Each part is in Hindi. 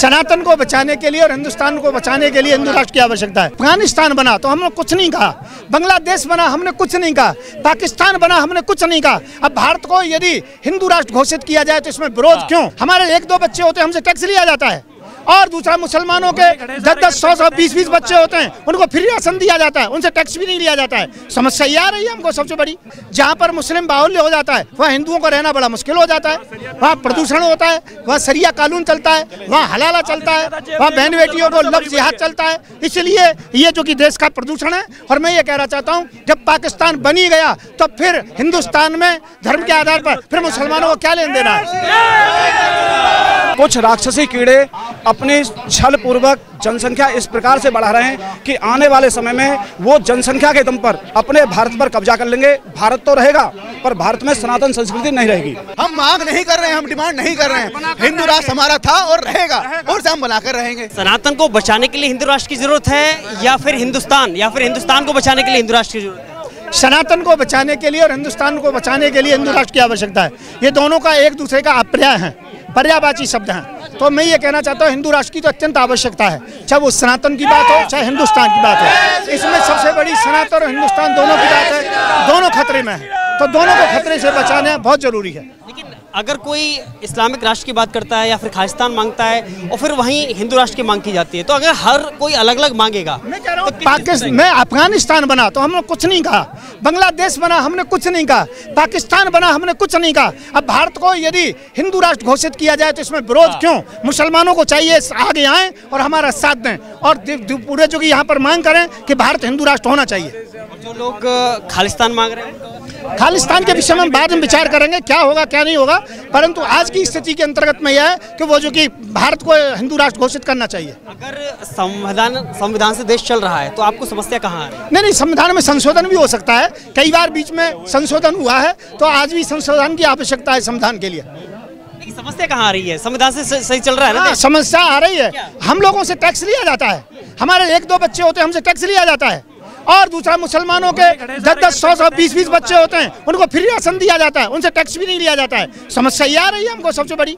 सनातन को बचाने के लिए और हिंदुस्तान को बचाने के लिए हिंदू राष्ट्र की आवश्यकता है। अफगानिस्तान बना तो हमने कुछ नहीं कहा, बांग्लादेश बना हमने कुछ नहीं कहा, पाकिस्तान बना हमने कुछ नहीं कहा। अब भारत को यदि हिंदू राष्ट्र घोषित किया जाए तो इसमें विरोध क्यों? हमारे 1-2 बच्चे होते हैं, हमसे टैक्स लिया जाता है। और दूसरा, मुसलमानों के 10-10, 100-100, 20-20 बच्चे होते हैं, उनको फ्री राशन दिया जाता है, उनसे टैक्स भी नहीं लिया जाता है। समस्या ये आ रही है हमको सबसे बड़ी। जहाँ पर मुस्लिम बाहुल्य हो जाता है वहाँ हिंदुओं को रहना बड़ा मुश्किल हो जाता है, वहाँ प्रदूषण होता है, वहाँ शरिया कानून चलता है, वहाँ हलाला चलता है, वहाँ बहन बेटियों को लव जिहाद चलता है। इसलिए ये जो कि देश का प्रदूषण है। और मैं ये कहना चाहता हूँ, जब पाकिस्तान बनी गया तो फिर हिंदुस्तान में धर्म के आधार पर फिर मुसलमानों को क्या लेन देना है? कुछ राक्षसी कीड़े अपनी छल पूर्वक जनसंख्या इस प्रकार से बढ़ा रहे हैं कि आने वाले समय में वो जनसंख्या के दम पर अपने भारत पर कब्जा कर लेंगे। भारत तो रहेगा पर भारत में सनातन संस्कृति नहीं रहेगी। हम मांग नहीं कर रहे हैं, हम डिमांड नहीं कर रहे हैं। हिंदू राष्ट्र हमारा था और रहेगा और हम बनाकर रहेंगे। सनातन को बचाने के लिए हिंदू राष्ट्र की जरूरत है या फिर हिंदुस्तान को बचाने के लिए हिंदू राष्ट्र की जरूरत है? सनातन को बचाने के लिए और हिंदुस्तान को बचाने के लिए हिंदू राष्ट्र की आवश्यकता है। ये दोनों का एक दूसरे का अपर्याय है, पर्यायवाची शब्द हैं। तो मैं ये कहना चाहता हूँ, हिंदू राष्ट्र की तो अत्यंत आवश्यकता है, चाहे वो सनातन की बात हो चाहे हिंदुस्तान की बात हो। इसमें सबसे बड़ी सनातन और हिंदुस्तान दोनों की बात है, दोनों खतरे में है, तो दोनों को खतरे से बचाना बहुत जरूरी है। लेकिन अगर कोई इस्लामिक राष्ट्र की बात करता है या फिर खालिस्तान मांगता है और फिर वहीं हिंदू राष्ट्र की मांग की जाती है, तो अगर हर कोई अलग अलग मांगेगा, मैं कह रहा हूँ पाकिस्तान में अफगानिस्तान बना तो हमने कुछ नहीं कहा, बांग्लादेश बना हमने कुछ नहीं कहा, पाकिस्तान बना हमने कुछ नहीं कहा। अब भारत को यदि हिंदू राष्ट्र घोषित किया जाए तो इसमें विरोध क्यों? मुसलमानों को चाहिए आगे आए और हमारा साथ दें और पूरे जो कि यहाँ पर मांग करें कि भारत हिंदू राष्ट्र होना चाहिए। जो लोग खालिस्तान मांग रहे हैं, खालिस्तान के विषय में बाद में विचार करेंगे क्या होगा क्या नहीं होगा, परंतु आज की स्थिति के अंतर्गत में यह है कि वो जो कि भारत को हिंदू राष्ट्र घोषित करना चाहिए। अगर संविधान से देश चल रहा है तो आपको समस्या कहाँ है? नहीं, संविधान में संशोधन भी हो सकता है, कई बार बीच में संशोधन हुआ है, तो आज भी संशोधन की आवश्यकता है संविधान के लिए। समस्या कहाँ आ रही है? संविधान से सही चल रहा है ना? समस्या आ रही है, हम लोगों से टैक्स लिया जाता है, हमारे 1-2 बच्चे होते हैं, हमसे टैक्स लिया जाता है। और दूसरा, मुसलमानों के 10-10, 100-100, 20-20 बच्चे होते हैं, उनको फ्री राशन दिया जाता है, उनसे टैक्स भी नहीं लिया जाता है। समस्या ये आ रही है हमको सबसे बड़ी।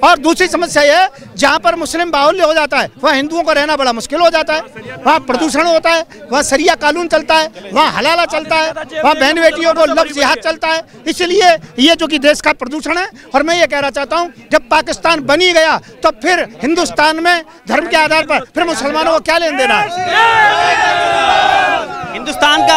और दूसरी समस्या ये है, जहाँ पर मुस्लिम बाहुल्य हो जाता है वहाँ हिंदुओं को रहना बड़ा मुश्किल हो जाता है, वहाँ प्रदूषण होता है, वहाँ शरिया कानून चलता है, वहाँ हलाला चलता है, वहाँ बहन बेटियों को लव जिहाद चलता है। इसलिए ये जो कि देश का प्रदूषण है। और मैं ये कहना चाहता हूँ, जब पाकिस्तान बनी गया तो फिर हिंदुस्तान में धर्म के आधार पर फिर मुसलमानों को क्या लेन देना है? हिंदुस्तान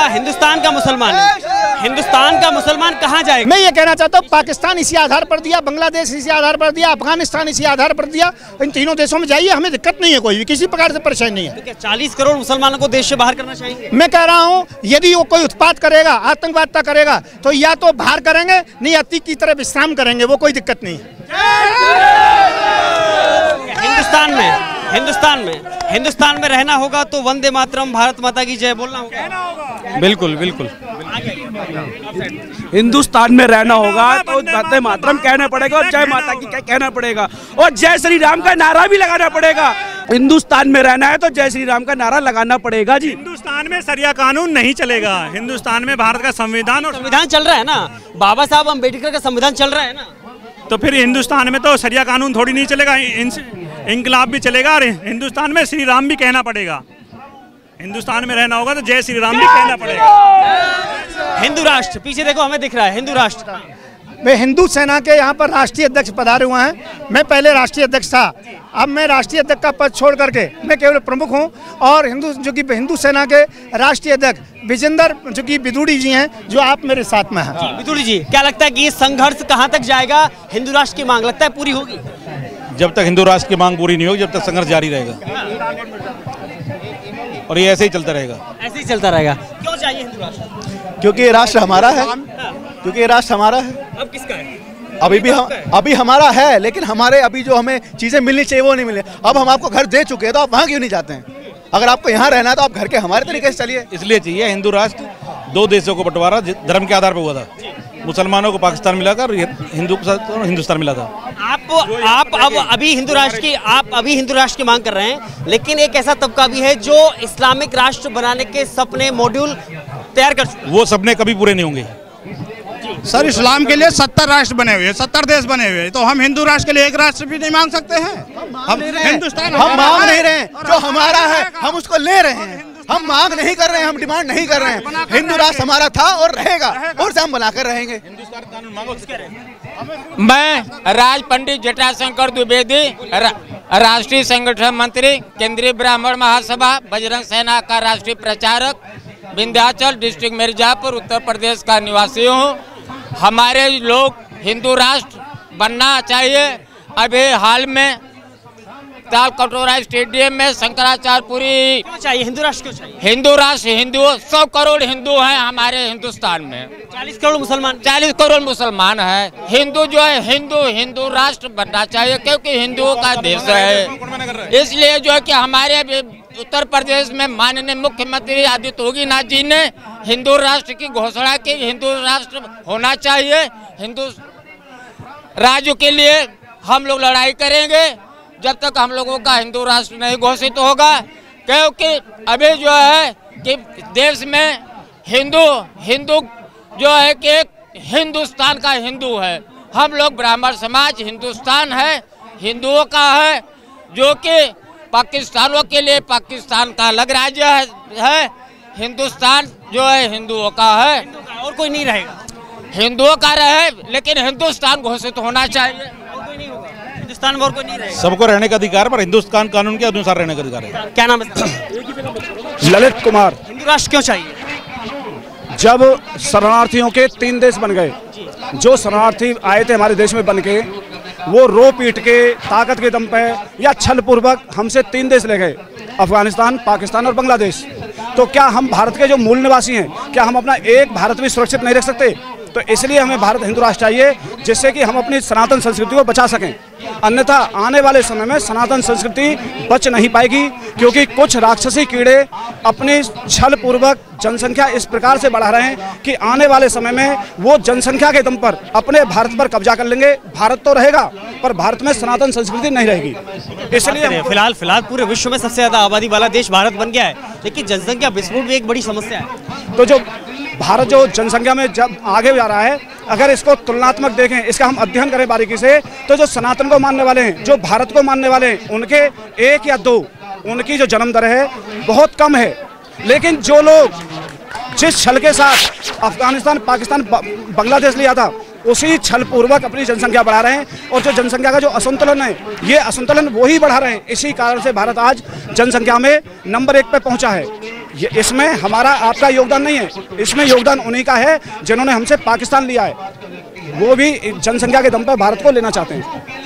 का मुसलमान कहाँ जाएगा? मैं ये कहना चाहता हूँ, पाकिस्तान इसी आधार पर दिया, बांग्लादेश इसी आधार पर दिया, अफगानिस्तान इसी आधार पर दिया। इन तीनों देशों में जाइए, हमें दिक्कत नहीं है, कोई भी किसी प्रकार से परेशानी नहीं है। तो क्या 40 करोड़ मुसलमानों को देश से बाहर करना चाहिए? मैं कह रहा हूँ, यदि वो कोई उत्पात करेगा, आतंकवादिता करेगा, तो या तो बाहर करेंगे, नहीं अतीक की तरह विश्राम करेंगे, वो कोई दिक्कत नहीं है। हिंदुस्तान में रहना होगा तो वंदे मातरम, भारत माता की जय बोलना होगा। बिल्कुल बिल्कुल। हिंदुस्तान में रहना होगा तो वंदे मातरम कहना पड़ेगा और जय माता की कहना पड़ेगा और जय श्री राम का नारा भी लगाना पड़ेगा। हिंदुस्तान में रहना है तो जय श्री राम का नारा लगाना पड़ेगा जी। हिंदुस्तान में शरिया कानून नहीं चलेगा, हिंदुस्तान में भारत का संविधान चल रहा है ना, बाबा साहब अम्बेडकर का संविधान चल रहा है ना। तो फिर हिंदुस्तान में तो शरिया कानून थोड़ी नहीं चलेगा, इंकलाब भी चलेगा और हिंदुस्तान में श्री राम भी कहना पड़ेगा। हिंदुस्तान में रहना होगा तो जय श्री राम भी कहना पड़ेगा। हिंदू राष्ट्र पीछे देखो, हमें दिख रहा है हिंदू राष्ट्र। वे हिंदू सेना के यहाँ पर राष्ट्रीय अध्यक्ष पधारे हुए हैं। मैं पहले राष्ट्रीय अध्यक्ष था, अब मैं राष्ट्रीय अध्यक्ष का पद छोड़ करके मैं केवल प्रमुख हूँ। और हिंदू सेना के राष्ट्रीय अध्यक्ष विजेंद्र जो कि बिदुड़ी जी हैं, जो आप मेरे साथ में हैं। बिदुड़ी जी, क्या लगता है कि ये संघर्ष कहाँ तक जाएगा? हिंदू राष्ट्र की मांग लगता है पूरी होगी? जब तक हिंदू राष्ट्र की मांग पूरी नहीं होगी, जब तक संघर्ष जारी रहेगा और ये ऐसे ही चलता रहेगा। ऐसे ही चलता रहेगा। क्यों चाहिए हिंदू राष्ट्र? क्योंकि ये राष्ट्र हमारा है, क्योंकि ये राष्ट्र हमारा है। अब किसका है? अभी हमारा है, लेकिन हमारे अभी जो हमें चीजें मिलनी चाहिए वो नहीं मिले। अब हम आपको घर दे चुके हैं तो आप वहाँ क्यों नहीं जाते हैं? अगर आपको यहाँ रहना है तो आप घर के हमारे तरीके से चलिए। इसलिए चाहिए हिंदू राष्ट्र। 2 देशों को बंटवारा धर्म के आधार पर हुआ था, मुसलमानों को पाकिस्तान मिला था और हिंदू को हिंदुस्तान मिला था। आप अब अभी हिंदू राष्ट्र की मांग कर रहे हैं, लेकिन एक ऐसा तबका भी है जो इस्लामिक राष्ट्र बनाने के सपने मॉड्यूल तैयार कर चुका है। वो सपने कभी पूरे नहीं होंगे। सर इस्लाम के लिए 70 राष्ट्र बने हुए हैं, 70 देश बने हुए हैं, तो हम हिंदू राष्ट्र के लिए एक राष्ट्र भी नहीं मांग सकते हैं? हम हिंदुस्तान हम मांग नहीं रहे हैं, जो हमारा है हम उसको ले रहे हैं। हम मांग नहीं कर रहे हैं, हम डिमांड नहीं कर रहे हैं। हिंदू राष्ट्र हमारा था और रहेगा और से हम बनाकर रहेंगे। हिंदुस्तान कानून मांगो। मैं राज पंडित जटाशंकर द्विवेदी, राष्ट्रीय संगठन मंत्री, केंद्रीय ब्राह्मण महासभा, बजरंग सेना का राष्ट्रीय प्रचारक, विंध्याचल डिस्ट्रिक्ट मिर्जापुर उत्तर प्रदेश का निवासी हूँ। हमारे लोग हिंदू राष्ट्र बनना चाहिए। अभी हाल में ताल कटोरा स्टेडियम में शंकराचार्यपुरी क्यों चाहिए हिंदू राष्ट्र, क्यों चाहिए? हिंदू राष्ट्र, हिंदू 100 करोड़ हिंदू हैं हमारे हिंदुस्तान में, 40 करोड़ मुसलमान, 40 करोड़ मुसलमान है। हिंदू जो है हिंदू राष्ट्र बनना चाहिए, क्योंकि हिंदुओं का देश है। इसलिए जो है कि हमारे उत्तर प्रदेश में माननीय मुख्यमंत्री आदित्य योगीनाथ जी ने हिंदू राष्ट्र की घोषणा की। हिंदू राष्ट्र होना चाहिए। हिंदू राज्य के लिए हम लोग लड़ाई करेंगे जब तक हम लोगों का हिंदू राष्ट्र नहीं घोषित होगा, क्योंकि अभी जो है कि देश में हिंदू जो है कि हिंदुस्तान का हिंदू है। हम लोग ब्राह्मण समाज हिंदुस्तान है, हिंदुओं का है, जो कि पाकिस्तानों के लिए पाकिस्तान का अलग राज्य है। हिंदुस्तान जो है हिंदुओं का है, और कोई नहीं रहेगा। हिंदुओं का रहे, लेकिन हिंदुस्तान घोषित होना चाहिए। और कोई नहीं होगा हिंदुस्तान में, और कोई नहीं रहेगा। सबको रहने का अधिकार, पर हिंदुस्तान कानून के अनुसार रहने का अधिकार है। क्या नाम है? ललित कुमार। हिंदू राष्ट्र क्यों चाहिए? जब शरणार्थियों के 3 देश बन गए, जो शरणार्थी आए थे हमारे देश में बन के, वो रो पीट के ताकत के दम पे या छल पूर्वक हमसे 3 देश ले गए, अफगानिस्तान, पाकिस्तान और बांग्लादेश। तो क्या हम भारत के जो मूल निवासी हैं, क्या हम अपना एक भारत भी सुरक्षित नहीं रख सकते? तो इसलिए हमें भारत हिंदू राष्ट्र चाहिए, जिससे कि हम अपनी सनातन संस्कृति को बचा सकें। अन्यथा आने वाले समय में सनातन संस्कृति बच नहीं पाएगी, क्योंकि कुछ राक्षसी कीड़े अपनी छल पूर्वक जनसंख्या इस प्रकार से बढ़ा रहे हैं कि आने वाले समय में वो जनसंख्या के दम पर अपने भारत पर कब्जा कर लेंगे। भारत तो रहेगा, पर भारत में सनातन संस्कृति नहीं रहेगी। इसलिए फिलहाल पूरे विश्व में सबसे ज्यादा आबादी वाला देश भारत बन गया है, लेकिन जनसंख्या विस्फोट भी एक बड़ी समस्या है। तो जो भारत जो जनसंख्या में जब आगे जा रहा है, अगर इसको तुलनात्मक देखें, इसका हम अध्ययन करें बारीकी से, तो जो सनातन को मानने वाले हैं, जो भारत को मानने वाले हैं, उनके 1 या 2 उनकी जो जन्म दर है बहुत कम है। लेकिन जो लोग जिस छल के साथ अफगानिस्तान, पाकिस्तान, बांग्लादेश लिया था, उसी छल पूर्वक अपनी जनसंख्या बढ़ा रहे हैं। और जो जनसंख्या का जो असंतुलन है, ये असंतुलन वो ही बढ़ा रहे हैं। इसी कारण से भारत आज जनसंख्या में नंबर 1 पे पहुंचा है। इसमें हमारा आपका योगदान नहीं है, इसमें योगदान उन्हीं का है जिन्होंने हमसे पाकिस्तान लिया है। वो भी जनसंख्या के दम पर भारत को लेना चाहते हैं।